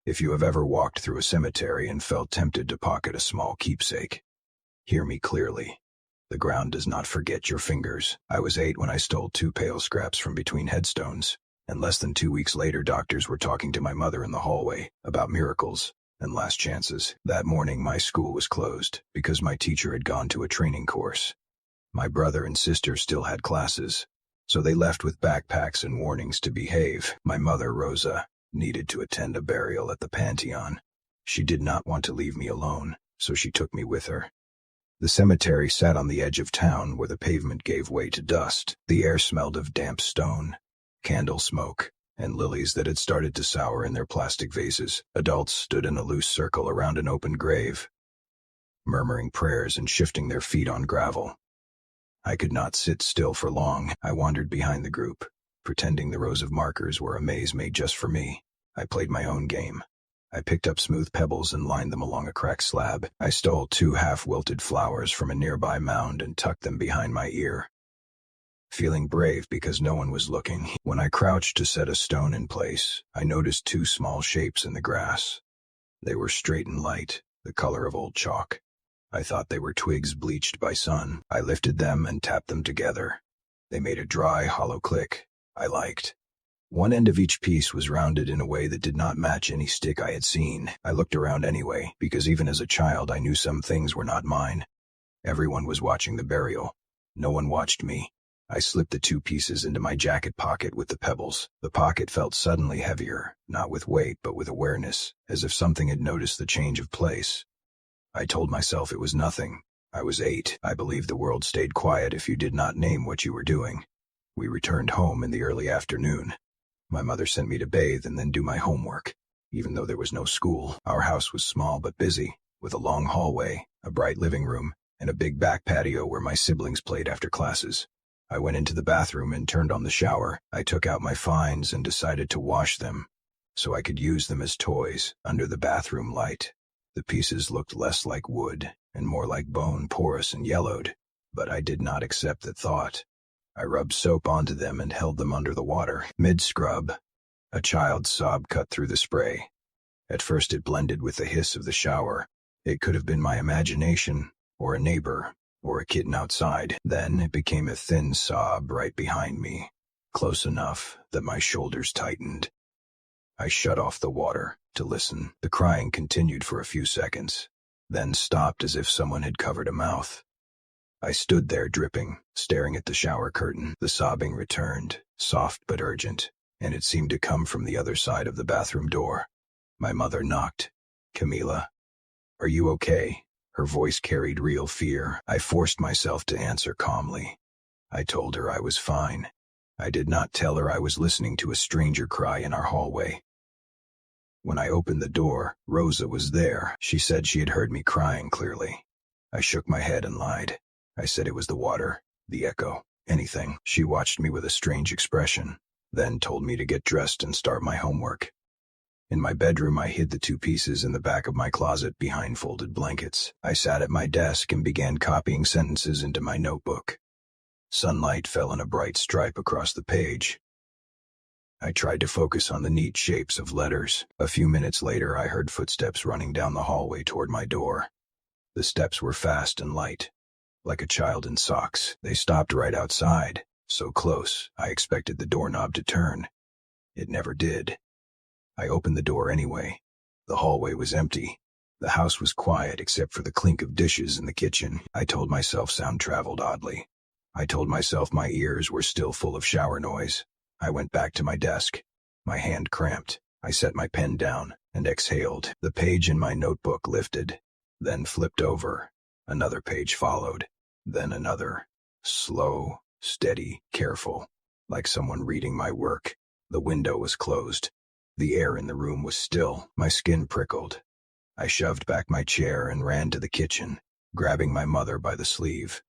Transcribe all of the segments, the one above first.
If you have ever walked through a cemetery and felt tempted to pocket a small keepsake, hear me clearly. The ground does not forget your fingers. I was 8 when I stole 2 pale scraps from between headstones, and less than 2 weeks later doctors were talking to my mother in the hallway about miracles and last chances. That morning my school was closed because my teacher had gone to a training course. My brother and sister still had classes, so they left with backpacks and warnings to behave. My mother, Rosa, needed to attend a burial at the Pantheon. She did not want to leave me alone, so she took me with her. The cemetery sat on the edge of town where the pavement gave way to dust. The air smelled of damp stone, candle smoke, and lilies that had started to sour in their plastic vases. Adults stood in a loose circle around an open grave, murmuring prayers and shifting their feet on gravel. I could not sit still for long. I wandered behind the group, pretending the rows of markers were a maze made just for me. I played my own game. I picked up smooth pebbles and lined them along a cracked slab. I stole 2 half-wilted flowers from a nearby mound and tucked them behind my ear, feeling brave because no one was looking. When I crouched to set a stone in place, I noticed 2 small shapes in the grass. They were straight and light, the color of old chalk. I thought they were twigs bleached by sun. I lifted them and tapped them together. They made a dry, hollow click I liked. One end of each piece was rounded in a way that did not match any stick I had seen. I looked around anyway, because even as a child I knew some things were not mine. Everyone was watching the burial. No one watched me. I slipped the 2 pieces into my jacket pocket with the pebbles. The pocket felt suddenly heavier, not with weight but with awareness, as if something had noticed the change of place. I told myself it was nothing. I was 8. I believed the world stayed quiet if you did not name what you were doing. We returned home in the early afternoon. My mother sent me to bathe and then do my homework. Even though there was no school, our house was small but busy, with a long hallway, a bright living room, and a big back patio where my siblings played after classes. I went into the bathroom and turned on the shower. I took out my finds and decided to wash them, so I could use them as toys under the bathroom light. The pieces looked less like wood and more like bone, porous and yellowed, but I did not accept the thought. I rubbed soap onto them and held them under the water. Mid-scrub, a child's sob cut through the spray. At first it blended with the hiss of the shower. It could have been my imagination, or a neighbor, or a kitten outside. Then it became a thin sob right behind me, close enough that my shoulders tightened. I shut off the water to listen. The crying continued for a few seconds, then stopped as if someone had covered a mouth. I stood there dripping, staring at the shower curtain. The sobbing returned, soft but urgent, and it seemed to come from the other side of the bathroom door. My mother knocked. "Camila, are you okay?" Her voice carried real fear. I forced myself to answer calmly. I told her I was fine. I did not tell her I was listening to a stranger cry in our hallway. When I opened the door, Rosa was there. She said she had heard me crying clearly. I shook my head and lied. I said it was the water, the echo, anything. She watched me with a strange expression, then told me to get dressed and start my homework. In my bedroom, I hid the 2 pieces in the back of my closet behind folded blankets. I sat at my desk and began copying sentences into my notebook. Sunlight fell in a bright stripe across the page. I tried to focus on the neat shapes of letters. A few minutes later, I heard footsteps running down the hallway toward my door. The steps were fast and light, like a child in socks. They stopped right outside, so close I expected the doorknob to turn. It never did. I opened the door anyway. The hallway was empty. The house was quiet except for the clink of dishes in the kitchen. I told myself sound traveled oddly. I told myself my ears were still full of shower noise. I went back to my desk. My hand cramped. I set my pen down and exhaled. The page in my notebook lifted, then flipped over. Another page followed, then another. Slow, steady, careful, like someone reading my work. The window was closed. The air in the room was still. My skin prickled. I shoved back my chair and ran to the kitchen, grabbing my mother by the sleeve.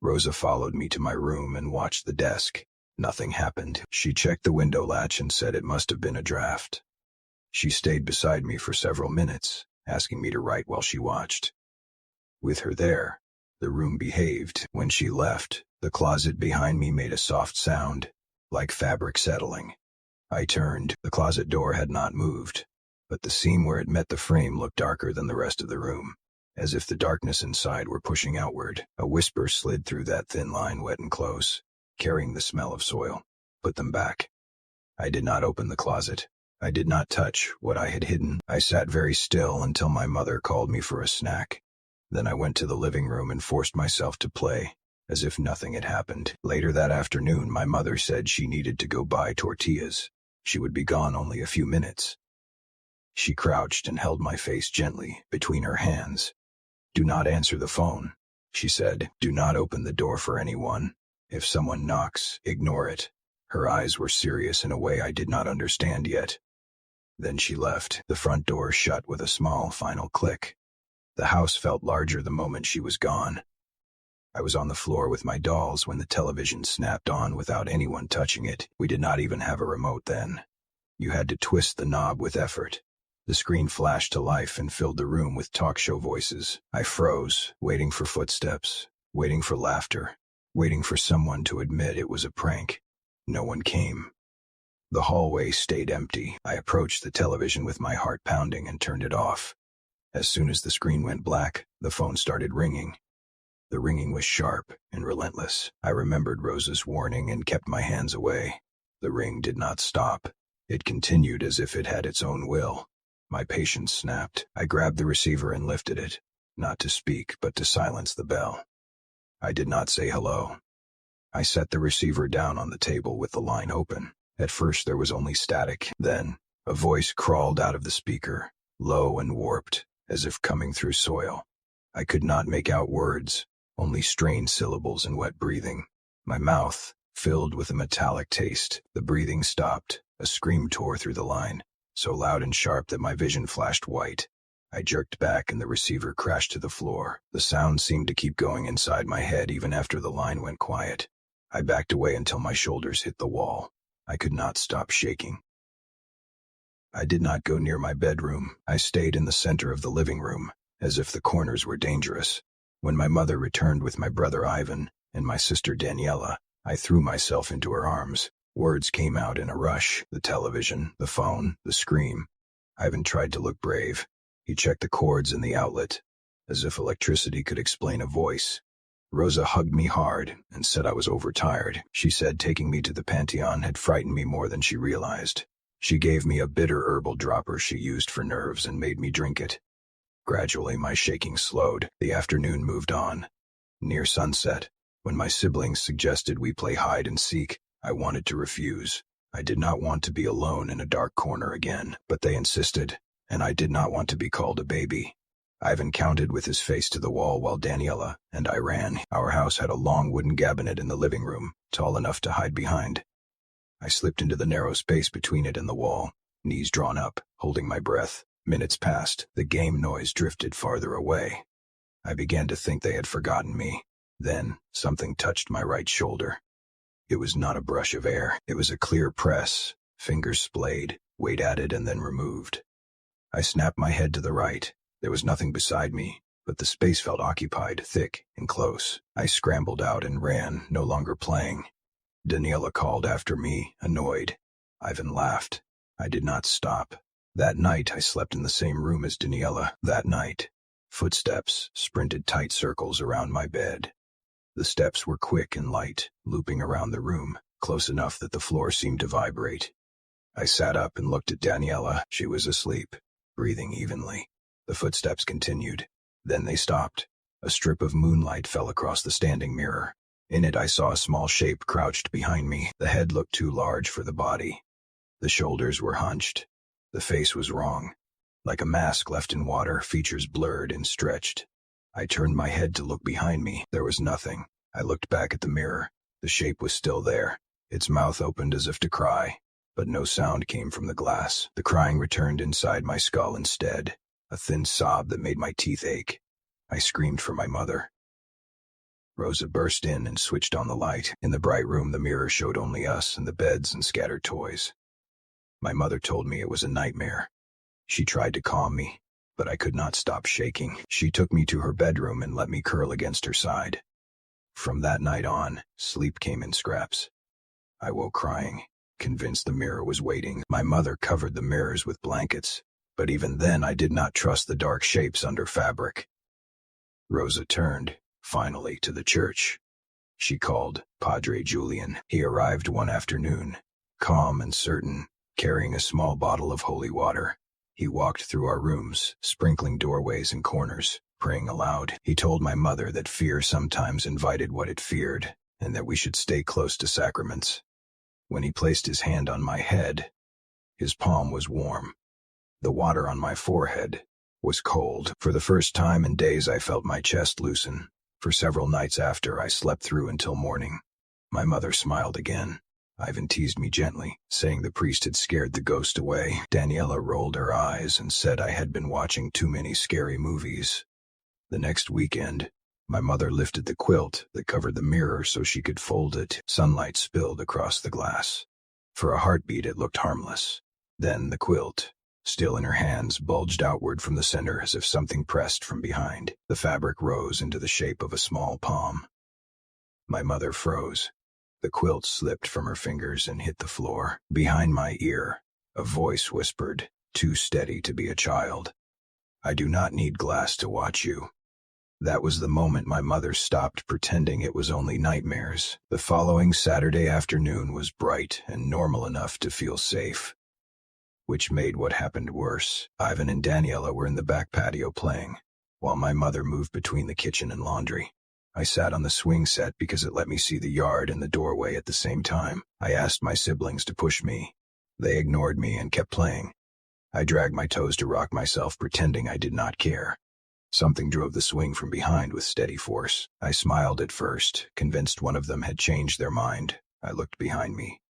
Rosa followed me to my room and watched the desk. Nothing happened. She checked the window latch and said it must have been a draft. She stayed beside me for several minutes, asking me to write while she watched. With her there, the room behaved. When she left, the closet behind me made a soft sound, like fabric settling. I turned. The closet door had not moved. but the seam where it met the frame looked darker than the rest of the room, as if the darkness inside were pushing outward. A whisper slid through that thin line, wet and close, carrying the smell of soil. Put them back. I did not open the closet. I did not touch what I had hidden. I sat very still until my mother called me for a snack. Then I went to the living room and forced myself to play, as if nothing had happened. Later that afternoon, my mother said she needed to go buy tortillas. She would be gone only a few minutes. She crouched and held my face gently between her hands. "Do not answer the phone," she said. "Do not open the door for anyone. If someone knocks, ignore it." Her eyes were serious in a way I did not understand yet. Then she left. The front door shut with a small final click. The house felt larger the moment she was gone. I was on the floor with my dolls when the television snapped on without anyone touching it. We did not even have a remote then. You had to twist the knob with effort. The screen flashed to life and filled the room with talk show voices. I froze, waiting for footsteps, waiting for laughter, waiting for someone to admit it was a prank. No one came. The hallway stayed empty. I approached the television with my heart pounding and turned it off. As soon as the screen went black, the phone started ringing. The ringing was sharp and relentless. I remembered Rosa's warning and kept my hands away. The ring did not stop. It continued as if it had its own will. My patience snapped. I grabbed the receiver and lifted it, not to speak, but to silence the bell. I did not say hello. I set the receiver down on the table with the line open. At first there was only static. Then, a voice crawled out of the speaker, low and warped, as if coming through soil. I could not make out words, only strained syllables and wet breathing. My mouth filled with a metallic taste. The breathing stopped. A scream tore through the line, so loud and sharp that my vision flashed white. I jerked back and the receiver crashed to the floor. The sound seemed to keep going inside my head even after the line went quiet. I backed away until my shoulders hit the wall. I could not stop shaking. I did not go near my bedroom. I stayed in the center of the living room, as if the corners were dangerous. When my mother returned with my brother Ivan and my sister Daniela, I threw myself into her arms. Words came out in a rush. The television, the phone, the scream. Ivan tried to look brave. He checked the cords in the outlet, as if electricity could explain a voice. Rosa hugged me hard and said I was overtired. She said taking me to the Pantheon had frightened me more than she realized. She gave me a bitter herbal dropper she used for nerves and made me drink it. Gradually my shaking slowed. The afternoon moved on. Near sunset, when my siblings suggested we play hide and seek, I wanted to refuse. I did not want to be alone in a dark corner again, but they insisted, and I did not want to be called a baby. Ivan counted with his face to the wall while Daniela and I ran. Our house had a long wooden cabinet in the living room, tall enough to hide behind. I slipped into the narrow space between it and the wall, knees drawn up, holding my breath. Minutes passed. The game noise drifted farther away. I began to think they had forgotten me. Then, something touched my right shoulder. It was not a brush of air. It was a clear press. Fingers splayed, weight added, and then removed. I snapped my head to the right. There was nothing beside me, but the space felt occupied, thick and close. I scrambled out and ran, no longer playing. Daniela called after me, annoyed. Ivan laughed. I did not stop. That night I slept in the same room as Daniela. That night, footsteps sprinted tight circles around my bed. The steps were quick and light, looping around the room, close enough that the floor seemed to vibrate. I sat up and looked at Daniela. She was asleep, breathing evenly. The footsteps continued. Then they stopped. A strip of moonlight fell across the standing mirror. In it I saw a small shape crouched behind me. The head looked too large for the body. The shoulders were hunched. The face was wrong. Like a mask left in water, features blurred and stretched. I turned my head to look behind me. There was nothing. I looked back at the mirror. The shape was still there. Its mouth opened as if to cry, but no sound came from the glass. The crying returned inside my skull instead, a thin sob that made my teeth ache. I screamed for my mother. Rosa burst in and switched on the light. In the bright room, the mirror showed only us and the beds and scattered toys. My mother told me it was a nightmare. She tried to calm me, but I could not stop shaking. She took me to her bedroom and let me curl against her side. From that night on, sleep came in scraps. I woke crying, convinced the mirror was waiting. My mother covered the mirrors with blankets, but even then I did not trust the dark shapes under fabric. Rosa turned, finally, to the church. She called Padre Julian. He arrived one afternoon, calm and certain, carrying a small bottle of holy water. He walked through our rooms, sprinkling doorways and corners, praying aloud. He told my mother that fear sometimes invited what it feared, and that we should stay close to sacraments. When he placed his hand on my head, his palm was warm. The water on my forehead was cold. For the first time in days I felt my chest loosen. For several nights after, I slept through until morning. My mother smiled again. Ivan teased me gently, saying the priest had scared the ghost away. Daniela rolled her eyes and said I had been watching too many scary movies. The next weekend, my mother lifted the quilt that covered the mirror so she could fold it. Sunlight spilled across the glass. For a heartbeat, it looked harmless. Then the quilt, still in her hands, bulged outward from the center as if something pressed from behind. The fabric rose into the shape of a small palm. My mother froze. The quilt slipped from her fingers and hit the floor. Behind my ear, a voice whispered, too steady to be a child. I do not need glass to watch you. That was the moment my mother stopped pretending it was only nightmares. The following Saturday afternoon was bright and normal enough to feel safe, which made what happened worse. Ivan and Daniela were in the back patio playing, while my mother moved between the kitchen and laundry. I sat on the swing set because it let me see the yard and the doorway at the same time. I asked my siblings to push me. They ignored me and kept playing. I dragged my toes to rock myself, pretending I did not care. Something drove the swing from behind with steady force. I smiled at first, convinced one of them had changed their mind. I looked behind me.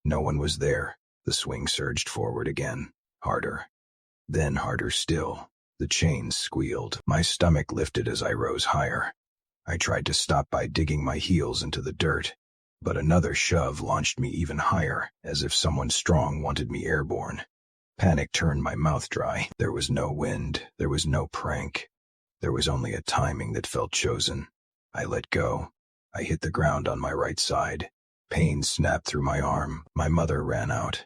No one was there. The swing surged forward again, harder. Then harder still. The chains squealed. My stomach lifted as I rose higher. I tried to stop by digging my heels into the dirt, but another shove launched me even higher, as if someone strong wanted me airborne. Panic turned my mouth dry. There was no wind. There was no prank. There was only a timing that felt chosen. I let go. I hit the ground on my right side. Pain snapped through my arm. My mother ran out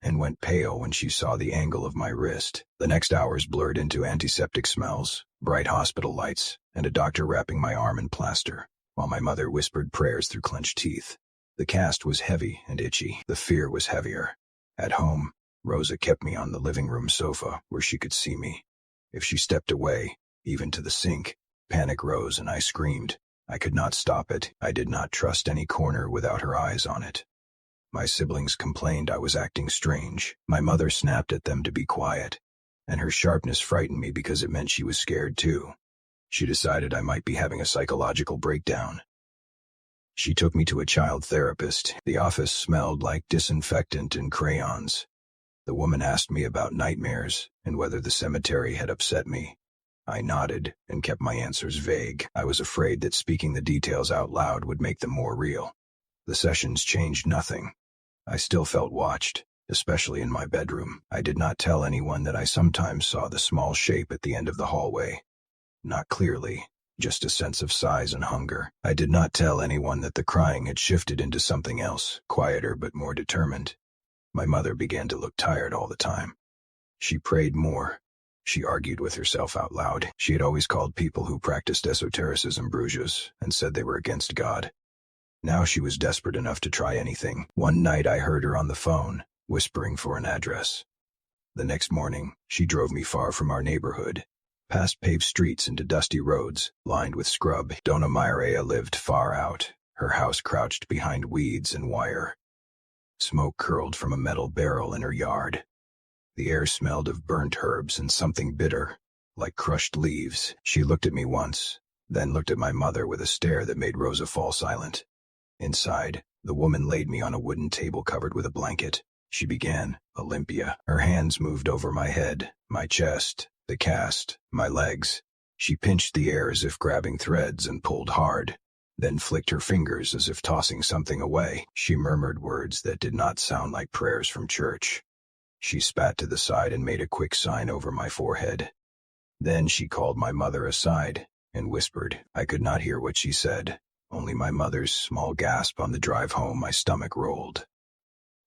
and went pale when she saw the angle of my wrist. The next hours blurred into antiseptic smells, bright hospital lights, and a doctor wrapping my arm in plaster, while my mother whispered prayers through clenched teeth. The cast was heavy and itchy. The fear was heavier. At home, Rosa kept me on the living room sofa where she could see me. If she stepped away, even to the sink, panic rose and I screamed. I could not stop it. I did not trust any corner without her eyes on it. My siblings complained I was acting strange. My mother snapped at them to be quiet, and her sharpness frightened me because it meant she was scared too. She decided I might be having a psychological breakdown. She took me to a child therapist. The office smelled like disinfectant and crayons. The woman asked me about nightmares and whether the cemetery had upset me. I nodded and kept my answers vague. I was afraid that speaking the details out loud would make them more real. The sessions changed nothing. I still felt watched, especially in my bedroom. I did not tell anyone that I sometimes saw the small shape at the end of the hallway. Not clearly, just a sense of size and hunger. I did not tell anyone that the crying had shifted into something else, quieter but more determined. My mother began to look tired all the time. She prayed more. She argued with herself out loud. She had always called people who practiced esotericism brujas and said they were against God. Now she was desperate enough to try anything. One night I heard her on the phone, whispering for an address. The next morning, she drove me far from our neighborhood, past paved streets into dusty roads, lined with scrub. Dona Mireya lived far out, her house crouched behind weeds and wire. Smoke curled from a metal barrel in her yard. The air smelled of burnt herbs and something bitter, like crushed leaves. She looked at me once, then looked at my mother with a stare that made Rosa fall silent. Inside, the woman laid me on a wooden table covered with a blanket. She began, Olympia. Her hands moved over my head, my chest, the cast, my legs. She pinched the air as if grabbing threads and pulled hard, then flicked her fingers as if tossing something away. She murmured words that did not sound like prayers from church. She spat to the side and made a quick sign over my forehead. Then she called my mother aside and whispered. I could not hear what she said. Only my mother's small gasp. On the drive home, my stomach rolled.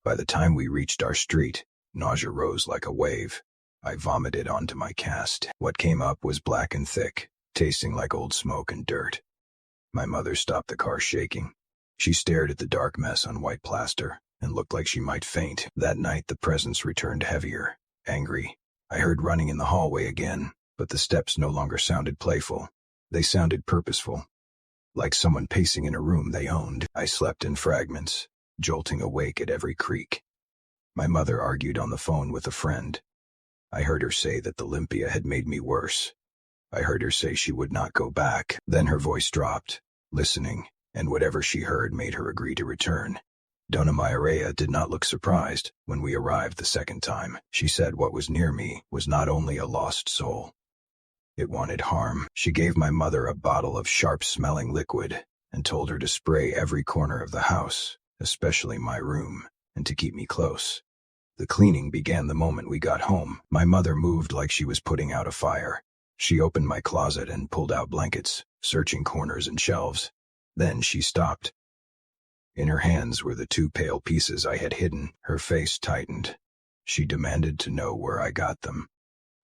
By the time we reached our street, nausea rose like a wave. I vomited onto my cast. What came up was black and thick, tasting like old smoke and dirt. My mother stopped the car shaking. She stared at the dark mess on white plaster and looked like she might faint. That night the presence returned heavier, angry. I heard running in the hallway again, but the steps no longer sounded playful. They sounded purposeful, like someone pacing in a room they owned. I slept in fragments, jolting awake at every creak. My mother argued on the phone with a friend. I heard her say that the Olympia had made me worse. I heard her say she would not go back. Then her voice dropped, listening, and whatever she heard made her agree to return. Dona Maria did not look surprised when we arrived the second time. She said what was near me was not only a lost soul. It wanted harm. She gave my mother a bottle of sharp-smelling liquid and told her to spray every corner of the house, especially my room, and to keep me close. The cleaning began the moment we got home. My mother moved like she was putting out a fire. She opened my closet and pulled out blankets, searching corners and shelves. Then she stopped. In her hands were the 2 pale pieces I had hidden. Her face tightened. She demanded to know where I got them.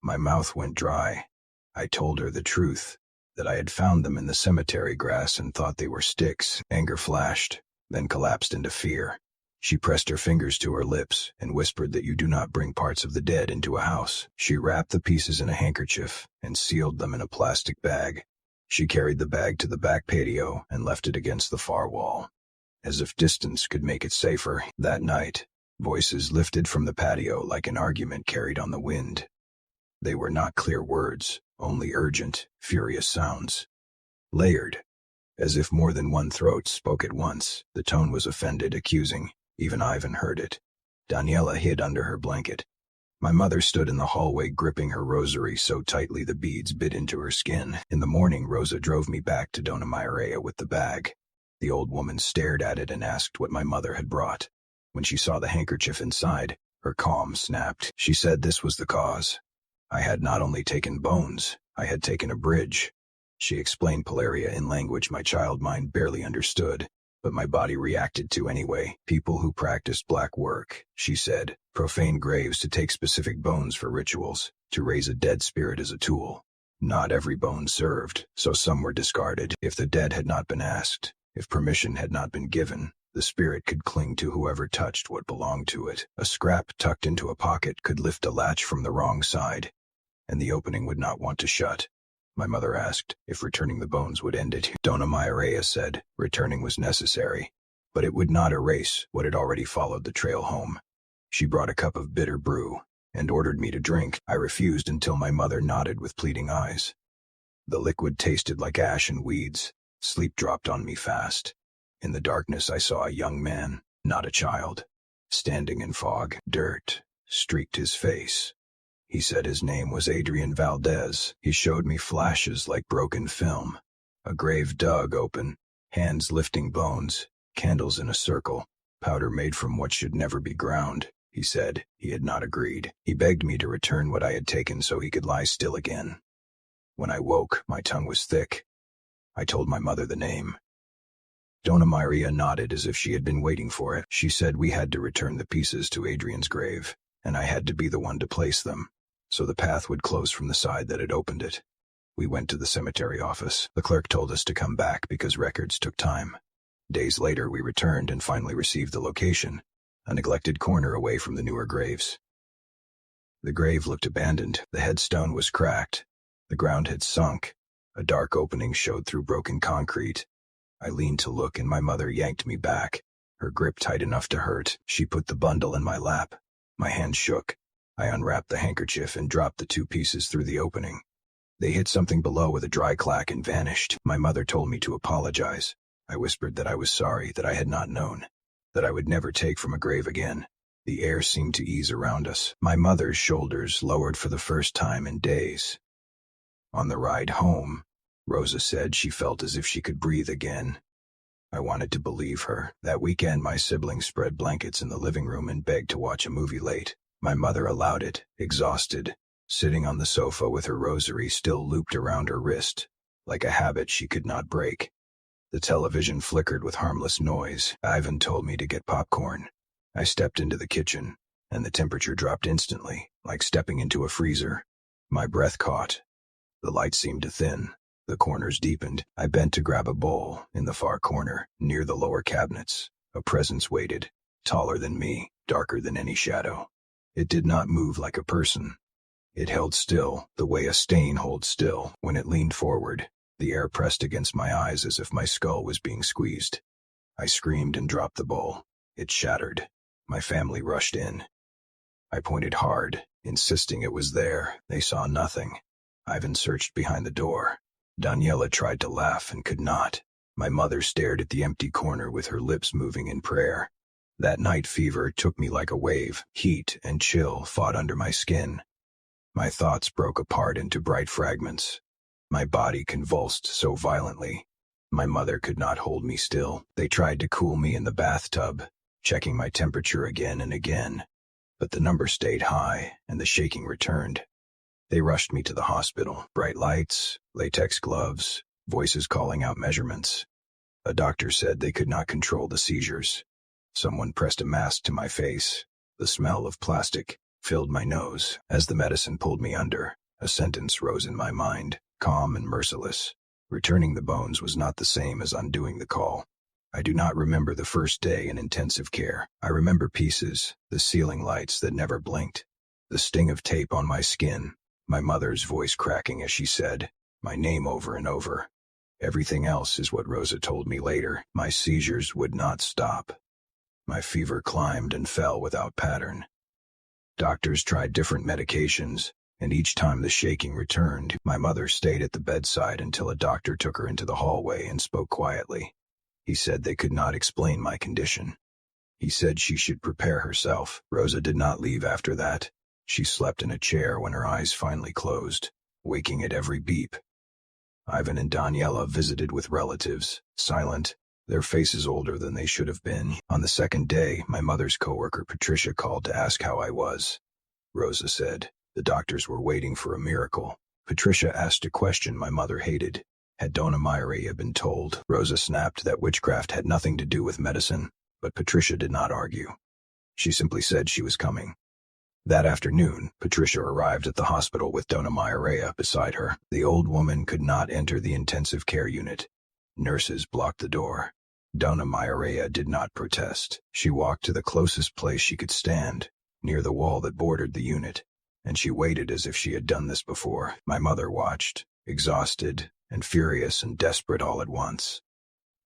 My mouth went dry. I told her the truth, that I had found them in the cemetery grass and thought they were sticks. Anger flashed, then collapsed into fear. She pressed her fingers to her lips and whispered that you do not bring parts of the dead into a house. She wrapped the pieces in a handkerchief and sealed them in a plastic bag. She carried the bag to the back patio and left it against the far wall, as if distance could make it safer. That night, voices lifted from the patio like an argument carried on the wind. They were not clear words, only urgent, furious sounds. Layered, as if more than one throat spoke at once. The tone was offended, accusing. Even Ivan heard it. Daniela hid under her blanket. My mother stood in the hallway gripping her rosary so tightly the beads bit into her skin. In the morning, Rosa drove me back to Dona Maria with the bag. The old woman stared at it and asked what my mother had brought. When she saw the handkerchief inside, her calm snapped. She said this was the cause. I had not only taken bones, I had taken a bridge. She explained palería in language my child mind barely understood, but my body reacted to anyway. People who practiced black work, she said, profane graves to take specific bones for rituals, to raise a dead spirit as a tool. Not every bone served, so some were discarded. If the dead had not been asked, if permission had not been given, the spirit could cling to whoever touched what belonged to it. A scrap tucked into a pocket could lift a latch from the wrong side, and the opening would not want to shut. My mother asked if returning the bones would end it. Dona Maria said returning was necessary, but it would not erase what had already followed the trail home. She brought a cup of bitter brew and ordered me to drink. I refused until my mother nodded with pleading eyes. The liquid tasted like ash and weeds. Sleep dropped on me fast. In the darkness I saw a young man, not a child, standing in fog. Dirt streaked his face. He said his name was Adrian Valdez. He showed me flashes like broken film. A grave dug open, hands lifting bones, candles in a circle, powder made from what should never be ground. He said he had not agreed. He begged me to return what I had taken so he could lie still again. When I woke, my tongue was thick. I told my mother the name. Dona Maria nodded as if she had been waiting for it. She said we had to return the pieces to Adrian's grave, and I had to be the one to place them, so the path would close from the side that had opened it. We went to the cemetery office. The clerk told us to come back because records took time. Days later we returned and finally received the location, a neglected corner away from the newer graves. The grave looked abandoned. The headstone was cracked. The ground had sunk. A dark opening showed through broken concrete. I leaned to look and my mother yanked me back, her grip tight enough to hurt. She put the bundle in my lap. My hand shook. I unwrapped the handkerchief and dropped the 2 pieces through the opening. They hit something below with a dry clack and vanished. My mother told me to apologize. I whispered that I was sorry, that I had not known, that I would never take from a grave again. The air seemed to ease around us. My mother's shoulders lowered for the first time in days. On the ride home, Rosa said she felt as if she could breathe again. I wanted to believe her. That weekend my siblings spread blankets in the living room and begged to watch a movie late. My mother allowed it, exhausted, sitting on the sofa with her rosary still looped around her wrist, like a habit she could not break. The television flickered with harmless noise. Ivan told me to get popcorn. I stepped into the kitchen, and the temperature dropped instantly, like stepping into a freezer. My breath caught. The light seemed to thin. The corners deepened. I bent to grab a bowl in the far corner, near the lower cabinets. A presence waited, taller than me, darker than any shadow. It did not move like a person. It held still, the way a stain holds still. When it leaned forward, the air pressed against my eyes as if my skull was being squeezed. I screamed and dropped the bowl. It shattered. My family rushed in. I pointed hard, insisting it was there. They saw nothing. Ivan searched behind the door. Daniela tried to laugh and could not. My mother stared at the empty corner with her lips moving in prayer. That night fever took me like a wave. Heat and chill fought under my skin. My thoughts broke apart into bright fragments. My body convulsed so violently. My mother could not hold me still. They tried to cool me in the bathtub, checking my temperature again and again. But the number stayed high, and the shaking returned. They rushed me to the hospital. Bright lights, latex gloves, voices calling out measurements. A doctor said they could not control the seizures. Someone pressed a mask to my face. The smell of plastic filled my nose. As the medicine pulled me under, a sentence rose in my mind, calm and merciless. Returning the bones was not the same as undoing the call. I do not remember the first day in intensive care. I remember pieces, the ceiling lights that never blinked, the sting of tape on my skin, my mother's voice cracking as she said my name over and over. Everything else is what Rosa told me later. My seizures would not stop. My fever climbed and fell without pattern. Doctors tried different medications, and each time the shaking returned. My mother stayed at the bedside until a doctor took her into the hallway and spoke quietly. He said they could not explain my condition. He said she should prepare herself. Rosa did not leave after that. She slept in a chair when her eyes finally closed, waking at every beep. Ivan and Daniela visited with relatives, silent, their faces older than they should have been. On the second day, my mother's coworker Patricia called to ask how I was. Rosa said the doctors were waiting for a miracle. Patricia asked a question my mother hated. Had Dona Maria been told? Rosa snapped that witchcraft had nothing to do with medicine, but Patricia did not argue. She simply said she was coming. That afternoon, Patricia arrived at the hospital with Dona Maria beside her. The old woman could not enter the intensive care unit. Nurses blocked the door. Dona Maria did not protest. She walked to the closest place she could stand, near the wall that bordered the unit, and she waited as if she had done this before. My mother watched, exhausted and furious and desperate all at once.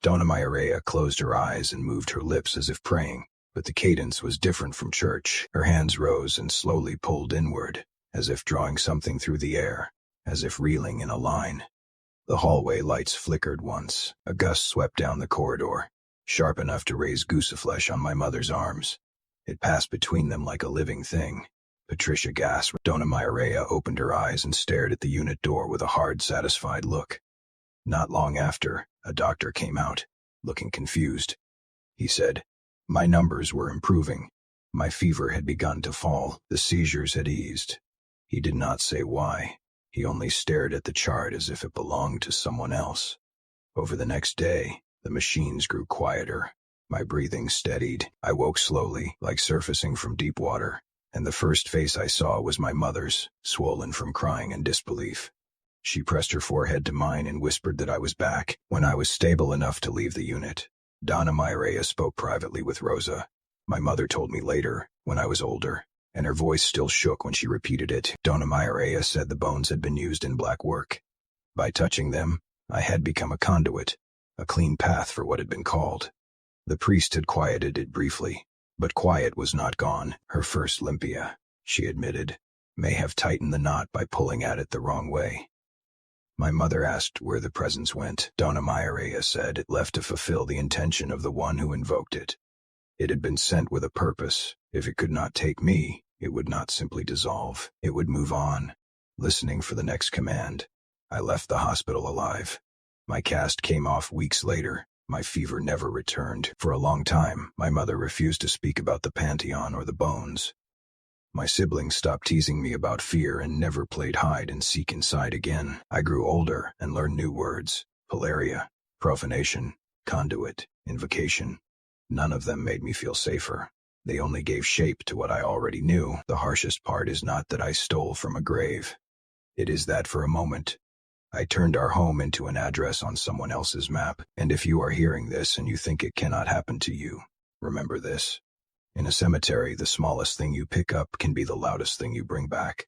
Dona Maria closed her eyes and moved her lips as if praying, but the cadence was different from church. Her hands rose and slowly pulled inward, as if drawing something through the air, as if reeling in a line. The hallway lights flickered once. A gust swept down the corridor, sharp enough to raise gooseflesh on my mother's arms. It passed between them like a living thing. Patricia gasped. Dona Maria opened her eyes and stared at the unit door with a hard, satisfied look. Not long after, a doctor came out, looking confused. He said, my numbers were improving. My fever had begun to fall. The seizures had eased. He did not say why. He only stared at the chart as if it belonged to someone else. Over the next day, the machines grew quieter. My breathing steadied. I woke slowly, like surfacing from deep water, and the first face I saw was my mother's, swollen from crying and disbelief. She pressed her forehead to mine and whispered that I was back when I was stable enough to leave the unit. Dona Maria spoke privately with Rosa. My mother told me later, when I was older, and her voice still shook when she repeated it. Dona Maria said the bones had been used in black work. By touching them, I had become a conduit, a clean path for what had been called. The priest had quieted it briefly, but quiet was not gone. Her first limpia, she admitted, may have tightened the knot by pulling at it the wrong way. My mother asked where the presence went. Dona Maria said it left to fulfill the intention of the one who invoked it. It had been sent with a purpose. If it could not take me, it would not simply dissolve. It would move on, listening for the next command. I left the hospital alive. My cast came off weeks later. My fever never returned. For a long time, my mother refused to speak about the Pantheon or the bones. My siblings stopped teasing me about fear and never played hide and seek inside again. I grew older and learned new words: palería, profanation, conduit, invocation. None of them made me feel safer. They only gave shape to what I already knew. The harshest part is not that I stole from a grave. It is that for a moment, I turned our home into an address on someone else's map. And if you are hearing this and you think it cannot happen to you, remember this. In a cemetery, the smallest thing you pick up can be the loudest thing you bring back.